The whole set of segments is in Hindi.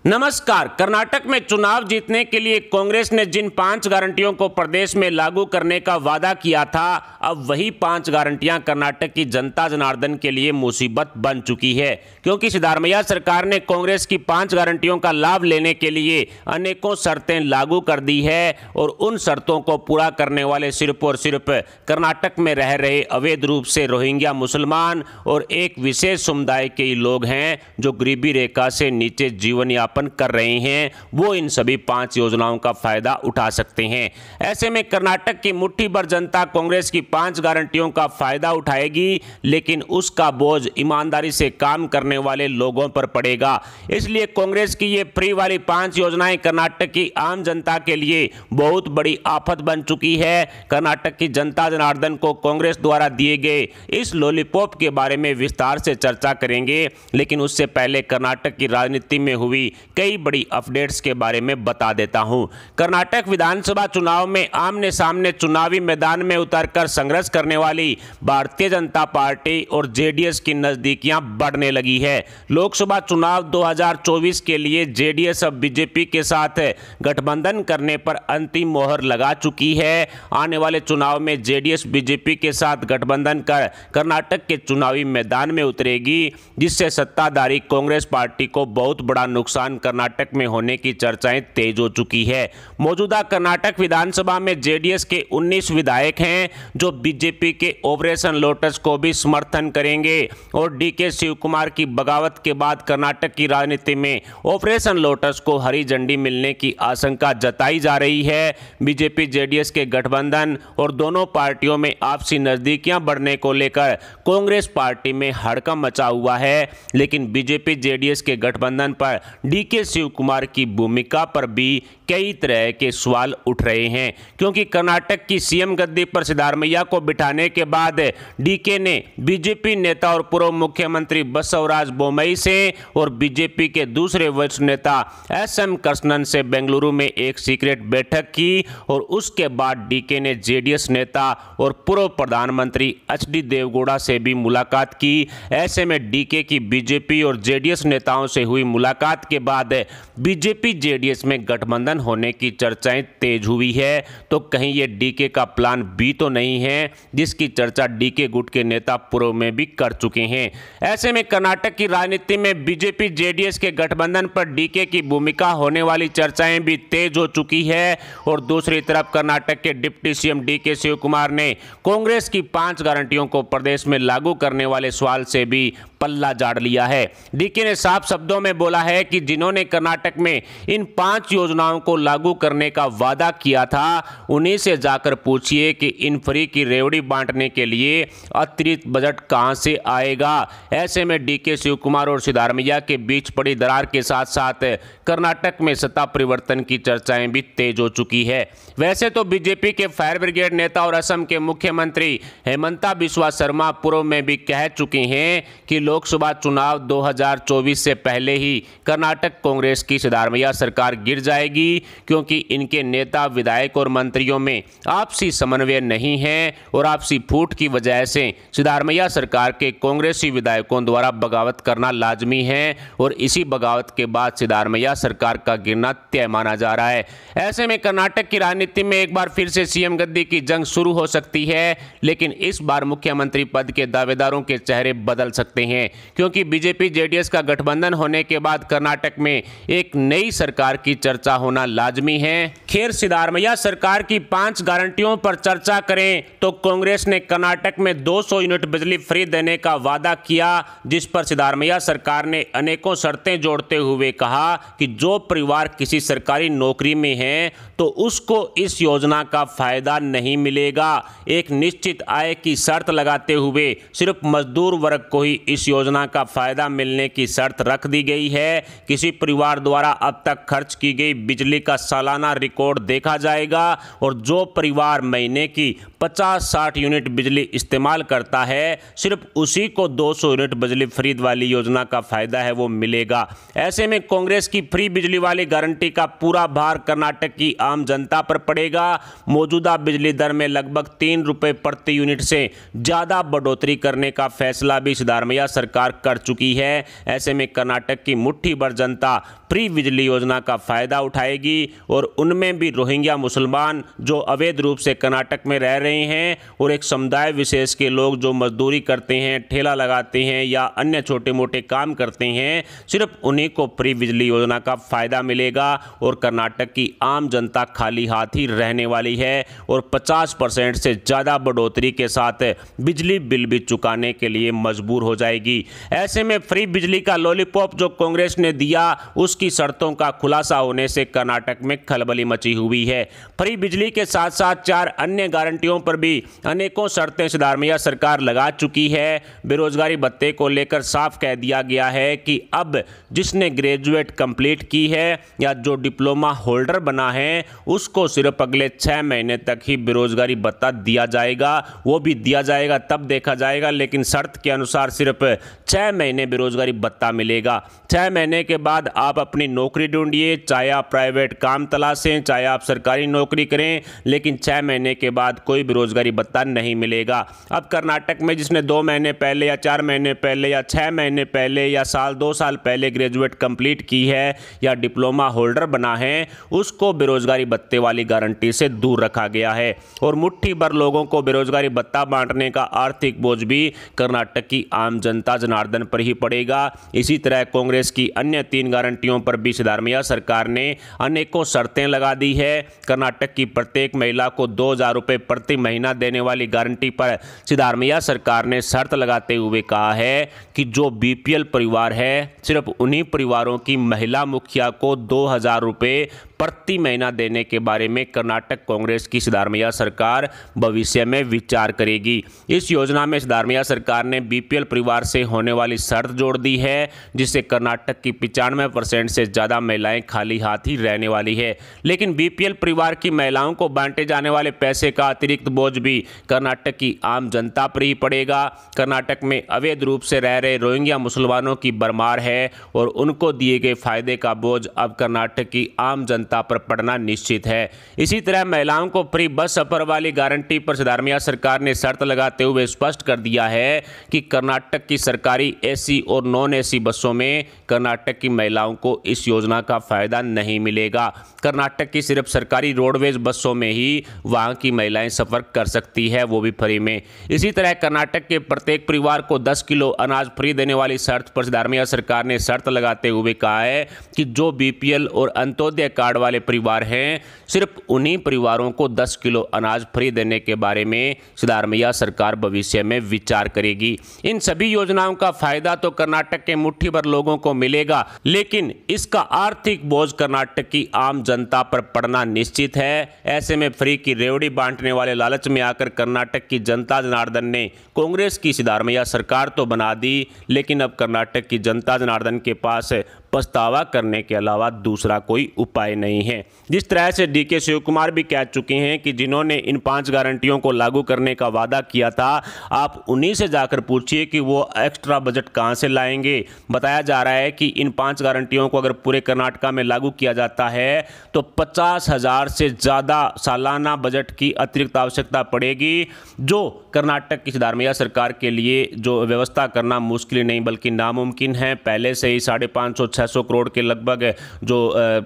नमस्कार। कर्नाटक में चुनाव जीतने के लिए कांग्रेस ने जिन 5 गारंटियों को प्रदेश में लागू करने का वादा किया था, अब वही 5 गारंटियां कर्नाटक की जनता जनार्दन के लिए मुसीबत बन चुकी है, क्योंकि सिद्धारमैया सरकार ने कांग्रेस की 5 गारंटियों का लाभ लेने के लिए अनेकों शर्तें लागू कर दी है और उन शर्तों को पूरा करने वाले सिर्फ और सिर्फ कर्नाटक में रह रहे अवैध रूप से रोहिंग्या मुसलमान और एक विशेष समुदाय के लोग हैं जो गरीबी रेखा से नीचे जीवन यापन कर रहे हैं। वो इन सभी 5 योजनाओं का फायदा उठा सकते हैं। ऐसे में कर्नाटक की मुट्ठी भर जनता कांग्रेस की 5 गारंटियों का फायदा उठाएगी, लेकिन उसका बोझ ईमानदारी से काम करने वाले लोगों पर पड़ेगा। इसलिए कांग्रेस की ये फ्री वाली 5 योजनाएं कर्नाटक की आम जनता के लिए बहुत बड़ी आफत बन चुकी है। कर्नाटक की जनता जनार्दन को कांग्रेस द्वारा दिए गए इस लॉलीपॉप के बारे में विस्तार से चर्चा करेंगे, लेकिन उससे पहले कर्नाटक की राजनीति में हुई कई बड़ी अपडेट्स के बारे में बता देता हूं। कर्नाटक विधानसभा चुनाव में आमने सामने चुनावी मैदान में उतरकर संघर्ष करने वाली भारतीय जनता पार्टी और जेडीएस की नजदीकियां बढ़ने लगी है। लोकसभा चुनाव 2024 के लिए जेडीएस अब बीजेपी के साथ गठबंधन करने पर अंतिम मोहर लगा चुकी है। आने वाले चुनाव में जेडीएस बीजेपी के साथ गठबंधन कर कर्नाटक के चुनावी मैदान में उतरेगी, जिससे सत्ताधारी कांग्रेस पार्टी को बहुत बड़ा नुकसान कर्नाटक में होने की चर्चाएं तेज हो चुकी है। मौजूदा कर्नाटक विधानसभा में जेडीएस के 19 विधायक हैं जो बीजेपी के ऑपरेशन लोटस को भी समर्थन करेंगे और डीके शिव कुमार की बगावत के बाद कर्नाटक की राजनीति में ऑपरेशन लोटस को हरी झंडी मिलने की आशंका जताई जा रही है। बीजेपी जेडीएस के गठबंधन और दोनों पार्टियों में आपसी नजदीकियां बढ़ने को लेकर कांग्रेस पार्टी में हड़कंप मचा हुआ है, लेकिन बीजेपी जेडीएस के गठबंधन पर डीके शिव कुमार की भूमिका पर भी कई तरह के सवाल उठ रहे हैं, क्योंकि कर्नाटक की सीएम गद्दी पर सिद्धारमैया को बिठाने के बाद डीके ने बीजेपी नेता और पूर्व मुख्यमंत्री बसवराज बोम्मई से और बीजेपी के दूसरे वरिष्ठ नेता एसएम कृष्णन से बेंगलुरु में एक सीक्रेट बैठक की और उसके बाद डीके ने जेडीएस नेता और पूर्व प्रधानमंत्री एचडी देवगौड़ा से भी मुलाकात की। ऐसे में डीके की बीजेपी और जेडीएस नेताओं से हुई मुलाकात के बाद बीजेपी जेडीएस में गठबंधन होने की चर्चाएं तेज हुई है। तो कहीं ये डीके का प्लान बी तो नहीं है, जिसकी चर्चा डीके गुट के नेता पूर्व में भी कर चुके हैं। ऐसे में कर्नाटक की राजनीति में बीजेपी जेडीएस के गठबंधन पर डीके की भूमिका होने वाली चर्चाएं भी तेज हो चुकी है और दूसरी तरफ कर्नाटक के डिप्टी सीएम डीके शिव कुमार ने कांग्रेस की 5 गारंटियों को प्रदेश में लागू करने वाले सवाल से भी पल्ला झाड़ लिया है। डीके ने साफ शब्दों में बोला है कि जिन्होंने कर्नाटक में इन 5 योजनाओं को लागू करने का वादा किया था, उन्हीं से जाकर पूछिए कि इन फ्री की रेवड़ी बांटने के लिए अतिरिक्त बजट कहां से आएगा। ऐसे में डीके शिव कुमार और सिद्धारमैया के बीच पड़ी दरार के साथ साथ कर्नाटक में सत्ता परिवर्तन की चर्चाएं भी तेज हो चुकी है। वैसे तो बीजेपी के फायर ब्रिगेड नेता और असम के मुख्यमंत्री हेमंता बिस्वा शर्मा पूर्व में भी कह चुके हैं कि लोकसभा चुनाव 2024 से पहले ही कर्नाटक कांग्रेस की सिद्धारमैया सरकार गिर जाएगी, क्योंकि इनके नेता विधायक और मंत्रियों में आपसी समन्वय नहीं है और आपसी फूट की वजह से सिद्धारमैया सरकार के कांग्रेसी विधायकों द्वारा बगावत करना लाजमी है और इसी बगावत के बाद सिद्धारमैया सरकार का गिरना तय माना जा रहा है। ऐसे में कर्नाटक की राजनीति में एक बार फिर से सीएम गद्दी की जंग शुरू हो सकती है, लेकिन इस बार मुख्यमंत्री पद के दावेदारों के चेहरे बदल सकते हैं, क्योंकि बीजेपी जेडीएस का गठबंधन होने के बाद कर्नाटक में एक नई सरकार की चर्चा होना लाजमी है। खैर, सिद्धारमैया सरकार की 5 गारंटियों पर चर्चा करें तो कांग्रेस ने कर्नाटक में 200 यूनिट बिजली फ्री देने का वादा किया, जिस पर सिद्धारमैया सरकार ने अनेकों शर्तें जोड़ते हुए कहा कि जो परिवार किसी सरकारी नौकरी में है तो उसको इस योजना का फायदा नहीं मिलेगा। एक निश्चित आय की शर्त लगाते हुए सिर्फ मजदूर वर्ग को ही इस योजना का फायदा मिलने की शर्त रख दी गई है। किसी परिवार द्वारा अब तक खर्च की गई बिजली का सालाना रिकॉर्ड देखा जाएगा और जो परिवार महीने की 50-60 यूनिट बिजली इस्तेमाल करता है, सिर्फ उसी को 200 यूनिट बिजली फ्री वाली योजना का फायदा है वो मिलेगा। ऐसे में कांग्रेस की फ्री बिजली वाली गारंटी का पूरा भार कर्नाटक की आम जनता पर पड़ेगा। मौजूदा बिजली दर में लगभग 3 रुपये प्रति यूनिट से ज़्यादा बढ़ोतरी करने का फैसला भी सिद्धारमैया सरकार कर चुकी है। ऐसे में कर्नाटक की मुट्ठी भर जनता फ्री बिजली योजना का फ़ायदा उठाएगी और उनमें भी रोहिंग्या मुसलमान जो अवैध रूप से कर्नाटक में रह रहे हैं और एक समुदाय विशेष के लोग जो मजदूरी करते हैं, ठेला लगाते हैं या अन्य छोटे मोटे काम करते हैं, सिर्फ उन्हीं को फ्री बिजली योजना का फ़ायदा मिलेगा और कर्नाटक की आम जनता खाली हाथ ही रहने वाली है और 50% से ज़्यादा बढ़ोतरी के साथ बिजली बिल भी चुकाने के लिए मजबूर हो जाएगी। ऐसे में फ्री बिजली का लॉलीपॉप जो कांग्रेस ने दिया उसकी शर्तों का खुलासा होने से कर्नाटक में खलबली मची हुई है। फ्री बिजली के साथ साथ 4 अन्य गारंटियों पर भी अनेकों शर्तें सिद्धारमैया सरकार लगा चुकी है। बेरोजगारी भत्ते को लेकर साफ कह दिया गया है कि अब जिसने ग्रेजुएट कंप्लीट की है या जो डिप्लोमा होल्डर बना है उसको सिर्फ अगले 6 महीने तक ही बेरोजगारी भत्ता दिया जाएगा। वो भी दिया जाएगा तब देखा जाएगा, लेकिन शर्त के अनुसार सिर्फ 6 महीने बेरोजगारी भत्ता मिलेगा। 6 महीने के बाद आप अपनी नौकरी ढूंढिए, चाहे आप प्राइवेट काम तलाशें, चाहे आप सरकारी नौकरी करें, लेकिन 6 महीने के बाद कोई बेरोजगारी भत्ता नहीं मिलेगा। अब कर्नाटक में जिसने 2 महीने पहले या 4 महीने पहले या 6 महीने पहले या साल 2 साल पहले ग्रेजुएट कंप्लीट की है या डिप्लोमा होल्डर बना है, उसको बेरोजगारी भत्ते वाली गारंटी से दूर रखा गया है और मुट्ठी भर लोगों को बेरोजगारी भत्ता बांटने का आर्थिक बोझ भी कर्नाटक की आम जनता जनार्दन पर ही पड़ेगा। इसी तरह कांग्रेस की अन्य 3 गारंटियों पर भी सिद्धारमैया सरकार ने अनेकों शर्तें लगा दी है। कर्नाटक की प्रत्येक महिला को 2,000 रुपये प्रति महीना देने वाली गारंटी पर सिद्धारमैया सरकार ने शर्त लगाते हुए कहा है कि जो बीपीएल परिवार है सिर्फ उन्हीं परिवारों की महिला मुखिया को 2,000 रुपये प्रति महीना देने के बारे में कर्नाटक कांग्रेस की सिद्धारमैया सरकार भविष्य में विचार करेगी। इस योजना में सिद्धारमैया सरकार ने बीपीएल परिवार से होने वाली शर्त जोड़ दी है, जिससे कर्नाटक की 95% से ज़्यादा महिलाएं खाली हाथ ही रहने वाली है। लेकिन बीपीएल परिवार की महिलाओं को बांटे जाने वाले पैसे का अतिरिक्त बोझ भी कर्नाटक की आम जनता पर ही पड़ेगा। कर्नाटक में अवैध रूप से रह रहे रोहिंग्या मुसलमानों की भरमार है और उनको दिए गए फायदे का बोझ अब कर्नाटक की आम जनता पर पड़ना निश्चित है। इसी तरह महिलाओं को फ्री बस सफर वाली गारंटी पर सिद्धारमैया सरकार ने शर्त लगाते हुए स्पष्ट कर दिया है कि कर्नाटक की सरकारी एसी और नॉन एसी बसों में कर्नाटक की महिलाओं को इस योजना का फायदा नहीं मिलेगा। कर्नाटक की सिर्फ सरकारी रोडवेज बसों में ही वहां की महिलाएं सफर कर सकती है, वो भी फ्री में। इसी तरह कर्नाटक के प्रत्येक परिवार को 10 किलो अनाज फ्री देने वाली शर्त पर सिद्धारमैया सरकार ने शर्त लगाते हुए कहा है कि जो बीपीएल और अंत्योदय कार्ड वाले परिवार हैं सिर्फ उन्हीं परिवारों को 10 किलो अनाज फ्री देने के बारे में सिद्धारमैया सरकार भविष्य में विचार करेगी। इन सभी योजनाओं का फायदा तो कर्नाटक के मुट्ठी भर लोगों को मिलेगा, लेकिन इसका आर्थिक बोझ कर्नाटक की आम जनता पर पड़ना निश्चित है। ऐसे में फ्री की रेवड़ी बांटने वाले लालच में आकर कर्नाटक की जनता जनार्दन ने कांग्रेस की सिद्धारमैया सरकार तो बना दी, लेकिन अब कर्नाटक की जनता जनार्दन के पास पछतावा करने के अलावा दूसरा कोई उपाय नहीं है। जिस तरह से डीके शिव कुमार भी कह चुके हैं कि जिन्होंने इन 5 गारंटियों को लागू करने का वादा किया था, आप उन्हीं से जाकर पूछिए कि वो एक्स्ट्रा बजट कहां से लाएंगे। बताया जा रहा है कि इन 5 गारंटियों को अगर पूरे कर्नाटका में लागू किया जाता है तो 50,000 से ज़्यादा सालाना बजट की अतिरिक्त आवश्यकता पड़ेगी, जो कर्नाटक की सिद्धारमैया सरकार के लिए जो व्यवस्था करना मुश्किल नहीं बल्कि नामुमकिन है। पहले से ही 550-600 करोड़ के लगभग जो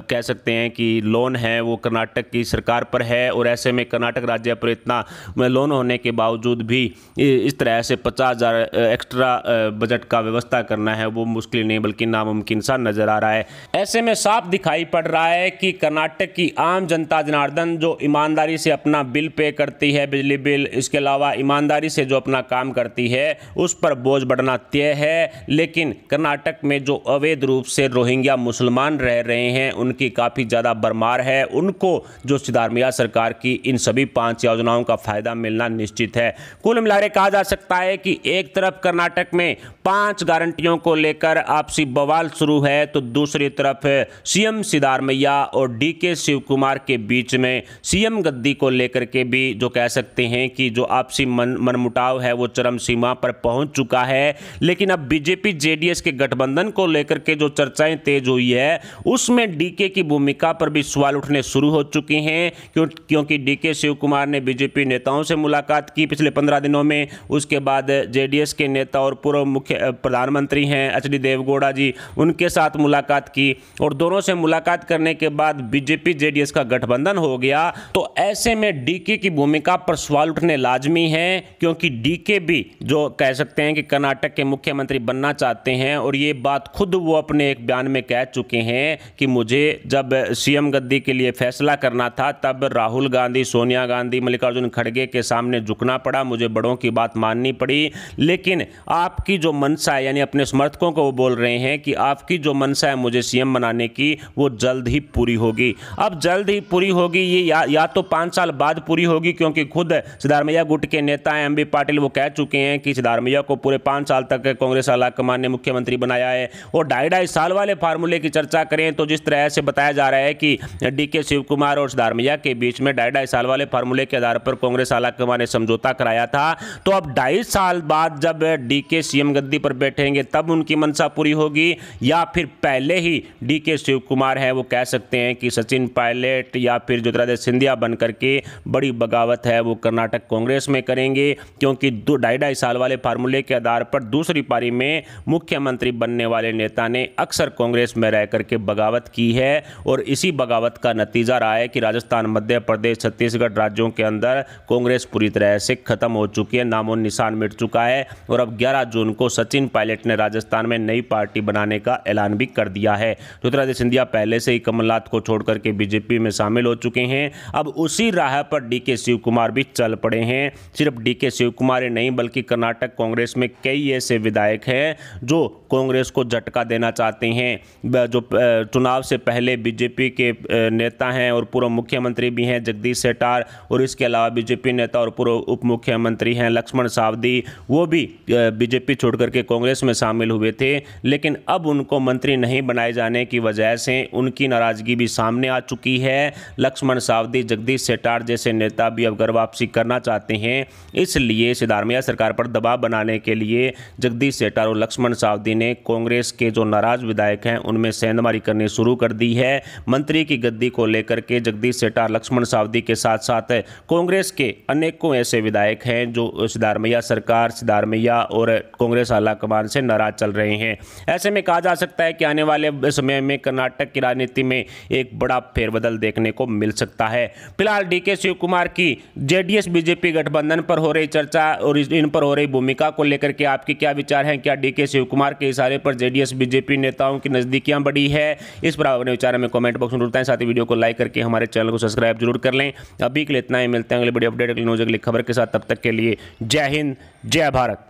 कह सकते हैं कि लोन है वो कर्नाटक की सरकार पर है और ऐसे में कर्नाटक राज्य पर इतना लोन होने के बावजूद भी इस तरह से 50,000 एक्स्ट्रा बजट का व्यवस्था करना है वो मुश्किल नहीं बल्कि नामुमकिन सा नज़र आ रहा है। ऐसे में साफ दिखाई पड़ रहा है कि कर्नाटक की आम जनता जनार्दन जो ईमानदारी से अपना बिल पे करती है, बिजली बिल, इसके अलावा ईमानदारी से जो अपना काम करती है उस पर बोझ बढ़ना तय है। लेकिन कर्नाटक में जो अवैध रूप से रोहिंग्या मुसलमान रह रहे हैं उनकी काफ़ी ज़्यादा भरमार है, उनको जो सिद्धारमैया सरकार की इन सभी 5 योजनाओं का फायदा मिलना निश्चित है। कुल मिलाकर कहा जा सकता है कि एक तरफ कर्नाटक में 5 गारंटियों को लेकर आपसी बवाल शुरू है तो दूसरी तरफ सीएम सिद्धारमैया और डीके शिव कुमार के बीच में सीएम गद्दी को लेकर के भी जो कह सकते हैं कि जो आपसी मनमुटाव है वो चरम सीमा पर पहुंच चुका है। लेकिन अब बीजेपी जेडीएस के गठबंधन को लेकर के जो चर्चा चर्चाएं तेज हुई है उसमें डीके की भूमिका पर भी सवाल उठने शुरू हो चुके हैं, क्योंकि डीके शिव कुमार ने बीजेपी नेताओं से मुलाकात की पिछले 15 दिनों में। उसके बाद जेडीएस के नेता और पूर्व मुख्य प्रधानमंत्री हैं एचडी देवगौड़ा जी, उनके साथ मुलाकात की और दोनों से मुलाकात करने के बाद बीजेपी जेडीएस का गठबंधन हो गया। तो ऐसे में डीके की भूमिका पर सवाल उठने लाजमी है, क्योंकि डीके भी जो कह सकते हैं कि कर्नाटक के मुख्यमंत्री बनना चाहते हैं और ये बात खुद वो अपने एक बयान में कह चुके हैं कि मुझे जब सीएम गद्दी के लिए फैसला करना था तब राहुल गांधी, सोनिया गांधी, मल्लिकार्जुन खड़गे के सामने झुकना पड़ा, मुझे बड़ों की बात माननी पड़ी। लेकिन आपकी जो मंशा है, यानी अपने समर्थकों को वो बोल रहे हैं कि आपकी जो मंशा है मुझे सीएम बनाने की, वो जल्द ही पूरी होगी। अब जल्द ही पूरी होगी ये या तो 5 साल बाद पूरी होगी, क्योंकि खुद सिद्धारमैया गुट के नेता एमबी पाटिल वो कह चुके हैं कि सिद्धारमैया को पूरे 5 साल तक कांग्रेस आलाकमान ने मुख्यमंत्री बनाया है। और 2.5 साल वाले फार्मूले की चर्चा करें तो जिस तरह से बताया जा रहा है कि डीके शिव कुमार और सिद्धारमैया के बीच में 2.5 साल वाले फार्मूले के आधार पर कांग्रेस आलाकमान ने समझौता कराया था, तो अब 2.5 साल बाद जब डीके सीएम गद्दी पर बैठेंगे तब उनकी मंशा पूरी होगी, या फिर पहले ही डीके शिव कुमार है वो कह सकते हैं कि सचिन पायलट या फिर ज्योतिरादित्य सिंधिया बन करके बड़ी बगावत है वो कर्नाटक कांग्रेस में करेंगे, क्योंकि 2.5 साल वाले फार्मूले के आधार पर दूसरी पारी में मुख्यमंत्री बनने वाले नेता ने अक्सर कांग्रेस में रह करके बगावत की है। और इसी बगावत का नतीजा रहा है कि राजस्थान, मध्य प्रदेश, छत्तीसगढ़ राज्यों के अंदर कांग्रेस पूरी तरह से खत्म हो चुकी है, नामो निशान मिट चुका है। और अब 11 जून को सचिन पायलट ने राजस्थान में नई पार्टी बनाने का ऐलान भी कर दिया है। ज्योतिरादित्य सिंधिया पहले से ही कमलनाथ को छोड़ करके बीजेपी में शामिल हो चुके हैं। अब उसी राह पर डीके शिव कुमार भी चल पड़े हैं। सिर्फ डीके शिव कुमार ही नहीं बल्कि कर्नाटक कांग्रेस में कई ऐसे विधायक हैं जो कांग्रेस को झटका देना चाहते हैं, जो चुनाव से पहले बीजेपी के नेता हैं और पूर्व मुख्यमंत्री भी हैं जगदीश शेट्टार, और इसके अलावा बीजेपी नेता और पूर्व उप मुख्यमंत्री हैं लक्ष्मण सावदी, वो भी बीजेपी छोड़ करके कांग्रेस में शामिल हुए थे। लेकिन अब उनको मंत्री नहीं बनाए जाने की वजह से उनकी नाराजगी भी सामने आ चुकी है। लक्ष्मण सावदी, जगदीश शेट्टार जैसे नेता भी अब घर वापसी करना चाहते हैं, इसलिए सिद्धारमैया सरकार पर दबाव बनाने के लिए जगदीश शेट्टार और लक्ष्मण सावदी ने कांग्रेस के जो नाराज विधायक हैं उनमें सेंधमारी करनी शुरू कर दी है। मंत्री की गद्दी को लेकर के जगदीश शेट्टार, लक्ष्मण सावदी के साथ साथ कांग्रेस के अनेकों ऐसे विधायक हैं जो सिद्धारमैया सरकार, सिद्धारमैया और कांग्रेस आलाकमान से नाराज चल रहे हैं। ऐसे में कहा जा सकता है कि आने वाले समय में कर्नाटक की राजनीति में एक बड़ा फेरबदल देखने को मिल सकता है। फिलहाल डीके शिव कुमार की जेडीएस बीजेपी गठबंधन पर हो रही चर्चा और इन पर हो रही भूमिका को लेकर के आपके क्या विचार हैं? क्या डीके शिव कुमार के इशारे पर जेडीएस बीजेपी नेताओं की नजदीकियां बढ़ी है? इस पर अपने विचार में कमेंट बॉक्स में बताएं। साथ ही वीडियो को लाइक करके हमारे चैनल को सब्सक्राइब जरूर कर लें। अभी के लिए इतना ही, मिलते हैं अगले वीडियो अपडेट, अगली न्यूज, अगली खबर के साथ। तब तक के लिए जय हिंद, जय भारत।